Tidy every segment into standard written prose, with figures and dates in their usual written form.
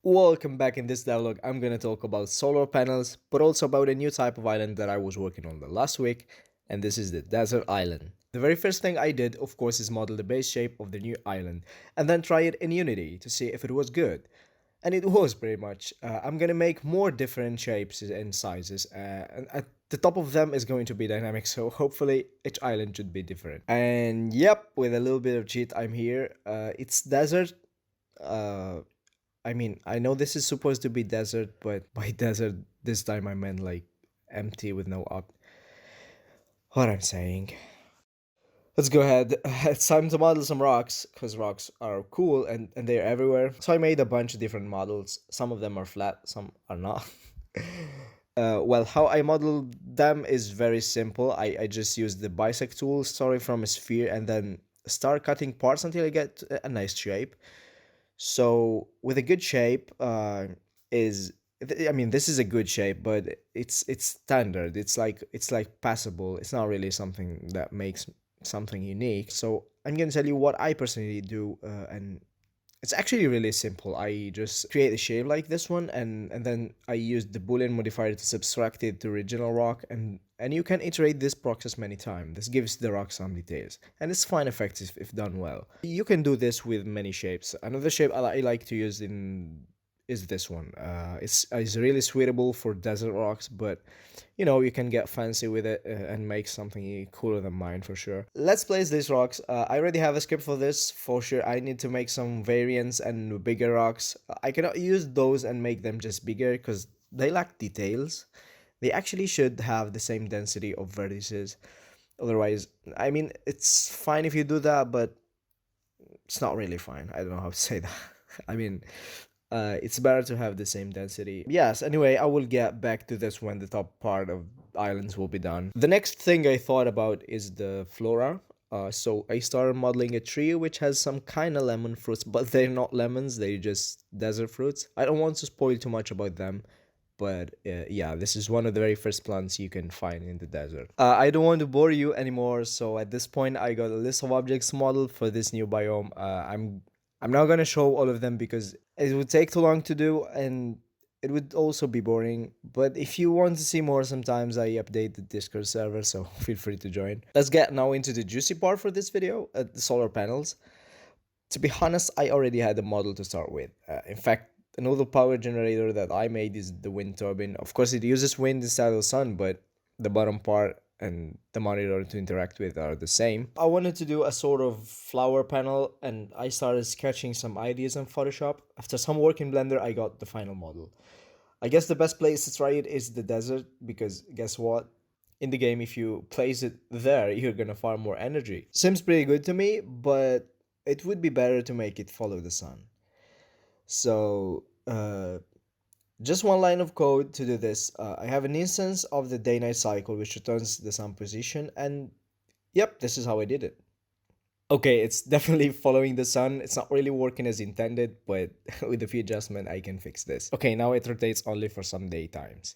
Welcome back. In this dialogue, I'm gonna talk about solar panels, but also about a new type of island that I was working on the last week, and this is the desert island. The very first thing I did, of course, is model the base shape of the new island, and then try it in Unity to see if it was good. And it was pretty much. I'm gonna make more different shapes and sizes, and at the top of them is going to be dynamic, so hopefully each island should be different. And yep, with a little bit of cheat, I'm here. It's desert. Uh, I mean, I know this is supposed to be desert, but by desert this time I meant like empty with no up. What I'm saying. Let's go ahead. It's time to model some rocks, because rocks are cool and they're everywhere. So I made a bunch of different models. Some of them are flat, some are not. Well, how I modeled them is very simple. I just used the bisect tool, starting from a sphere, and then start cutting parts until I get a nice shape. So with a good shape, is I mean this is a good shape, but it's standard. It's like passable. It's not really something that makes something unique. So I'm gonna tell you what I personally do, and it's actually really simple. I just create a shape like this one, and then I use the boolean modifier to subtract it to original rock, and you can iterate this process many times. This gives the rock some details, and it's fine effect if done well. You can do this with many shapes. Another shape I like to use in is this one. It's really suitable for desert rocks, but you can get fancy with it, and make something cooler than mine for sure. Let's place these rocks. I already have a script for this for sure. I need to make some variants and bigger rocks. I cannot use those and make them just bigger because they lack details. They actually should have the same density of vertices. Otherwise, I mean, it's fine if you do that, but it's not really fine. I don't know how to say that. I mean, it's better to have the same density. Yes, anyway, I will get back to this when the top part of islands will be done. The next thing I thought about is the flora. So I started modeling a tree which has some kind of lemon fruits, but they're not lemons, they're just desert fruits. I don't want to spoil too much about them, but yeah, this is one of the very first plants you can find in the desert. I don't want to bore you anymore, so at this point I got a list of objects modeled for this new biome. I'm not gonna show all of them because it would take too long to do, and it would also be boring. But if you want to see more, sometimes I update the Discord server, so feel free to join. Let's get now into the juicy part for this video, the solar panels. To be honest, I already had a model to start with. In fact, another power generator that I made is the wind turbine. Of course, it uses wind instead of the sun, but the bottom part and the monitor to interact with are the same. I wanted to do a sort of flower panel, and I started sketching some ideas in Photoshop. After some work in Blender, I got the final model. I guess the best place to try it is the desert, because guess what? In the game, if you place it there, you're gonna farm more energy. Seems pretty good to me, but it would be better to make it follow the sun. So, just one line of code to do this. I have an instance of the day-night cycle which returns the sun position, and yep, this is how I did it. Okay, it's definitely following the sun. It's not really working as intended, but with a few adjustment, I can fix this. Okay, now it rotates only for some daytimes.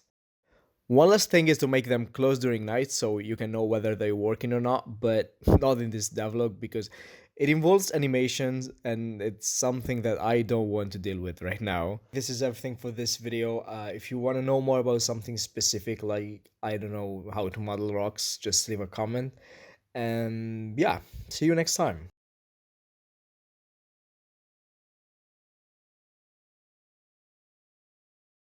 One last thing is to make them close during night so you can know whether they're working or not, but not in this devlog because it involves animations and it's something that I don't want to deal with right now. This is everything for this video. If you want to know more about something specific, like, I don't know, how to model rocks, just leave a comment. And yeah, see you next time.